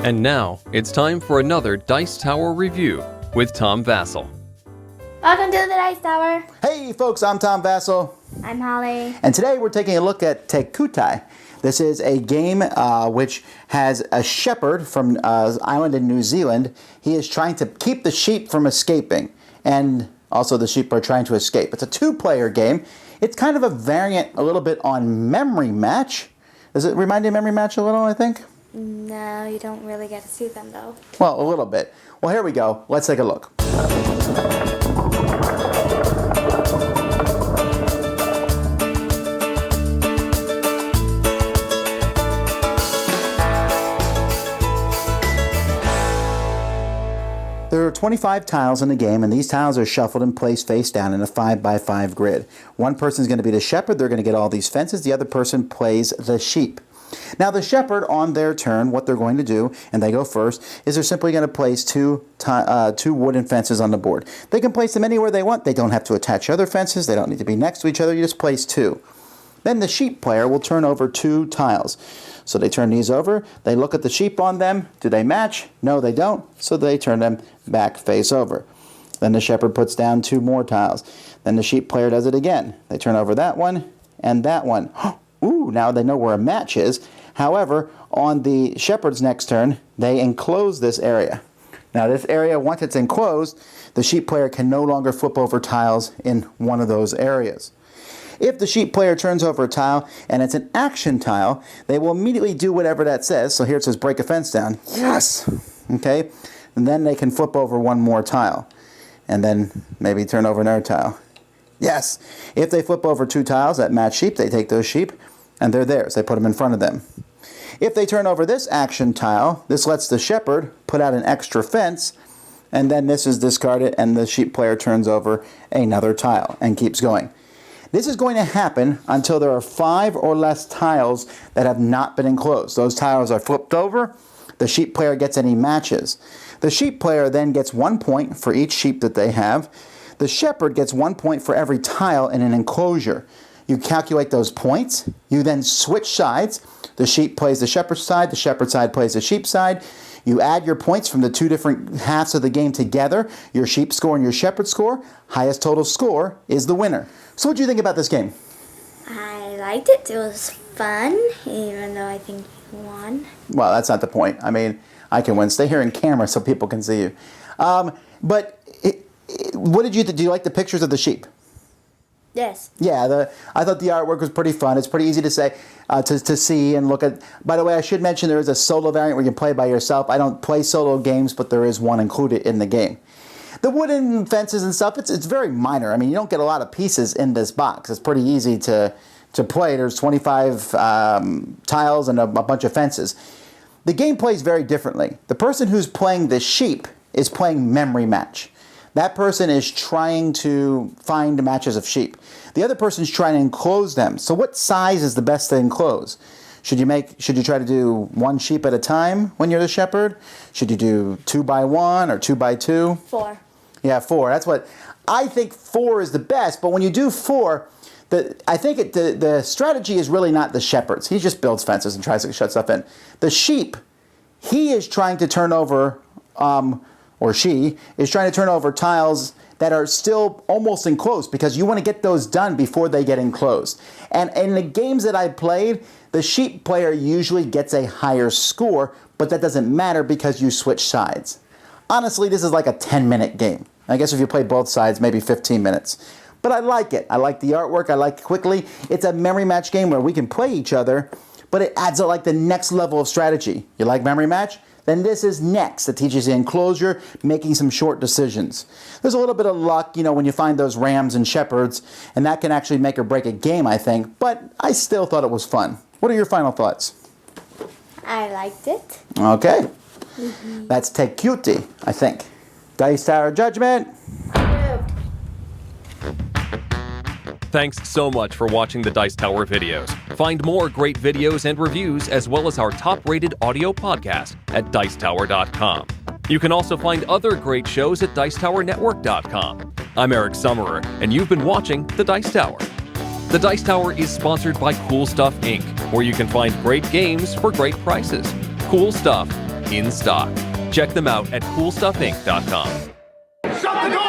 And now, it's time for another Dice Tower review with Tom Vasel. Welcome to the Dice Tower. Hey folks, I'm Tom Vasel. I'm Holly. And today we're taking a look at Kuiti. This is a game which has a shepherd from an island in New Zealand. He is trying to keep the sheep from escaping. And also the sheep are trying to escape. It's a two-player game. It's kind of a variant a little bit on Memory Match. Does it remind you of Memory Match a little, I think? No, you don't really get to see them though. Well, a little bit. Well, here we go. Let's take a look. There are 25 tiles in the game, and these tiles are shuffled and placed face down in a 5x5 grid. One person is going to be the shepherd. They're going to get all these fences. The other person plays the sheep. Now, the shepherd, on their turn, what they're going to do, and they go first, is they're simply going to place two wooden fences on the board. They can place them anywhere they want. They don't have to attach other fences. They don't need to be next to each other. You just place two. Then the sheep player will turn over two tiles. So they turn these over, they look at the sheep on them. Do they match? No, they don't. So they turn them back face over. Then the shepherd puts down two more tiles. Then the sheep player does it again. They turn over that one and that one. Ooh, now they know where a match is. However, on the shepherd's next turn, they enclose this area. Now this area, once it's enclosed, the sheep player can no longer flip over tiles in one of those areas. If the sheep player turns over a tile and it's an action tile, they will immediately do whatever that says. So here it says break a fence down. Yes! Okay? And then they can flip over one more tile. And then maybe turn over another tile. Yes! If they flip over two tiles that match sheep, they take those sheep and they're theirs. They put them in front of them. If they turn over this action tile, this lets the shepherd put out an extra fence, and then this is discarded and the sheep player turns over another tile and keeps going. This is going to happen until there are 5 or less tiles that have not been enclosed. Those tiles are flipped over. The sheep player gets any matches. The sheep player then gets 1 point for each sheep that they have. The shepherd gets 1 point for every tile in an enclosure. You calculate those points. You then switch sides. The sheep plays the shepherd side. The shepherd side plays the sheep side. You add your points from the two different halves of the game together. Your sheep score and your shepherd score. Highest total score is the winner. So what do you think about this game? I liked it. It was fun, even though I think you won. Well, that's not the point. I mean, I can win. Stay here in camera so people can see you. What did you think? Do you like the pictures of the sheep? Yes. Yeah, I thought the artwork was pretty fun. It's pretty easy to say, to see and look at. By the way, I should mention there is a solo variant where you can play by yourself. I don't play solo games, but there is one included in the game. The wooden fences and stuff, it's very minor. I mean, you don't get a lot of pieces in this box. It's pretty easy to play. There's 25 tiles and a bunch of fences. The game plays very differently. The person who's playing the sheep is playing Memory Match. That person is trying to find matches of sheep. The other person is trying to enclose them. So what size is the best to enclose? Should you try to do one sheep at a time when you're the shepherd? Should you do 2x1 or 2x2? 4. Yeah, 4. That's what I think. 4 is the best. But when you do 4, I think the strategy is really not the shepherd's. He just builds fences and tries to shut stuff in. The sheep, he is trying to turn over, or she is trying to turn over tiles that are still almost enclosed because you want to get those done before they get enclosed. And in the games that I played, the sheep player usually gets a higher score, but that doesn't matter because you switch sides. Honestly, this is like a 10-minute game. I guess if you play both sides, maybe 15 minutes. But I like it. I like the artwork. I like Quickly. It's a memory match game where we can play each other, but it adds like the next level of strategy. You like memory match? Then this is next. It teaches you enclosure, making some short decisions. There's a little bit of luck, when you find those rams and shepherds, and that can actually make or break a game, I think. But I still thought it was fun. What are your final thoughts? I liked it. Okay. Let's take Kuiti, I think. Dice Tower Judgment. Thanks so much for watching the Dice Tower videos. Find more great videos and reviews, as well as our top-rated audio podcast at Dicetower.com. You can also find other great shows at Dicetowernetwork.com. I'm Eric Summerer, and you've been watching The Dice Tower. The Dice Tower is sponsored by Cool Stuff Inc., where you can find great games for great prices. Cool Stuff, in stock. Check them out at CoolStuffInc.com. Shut the door!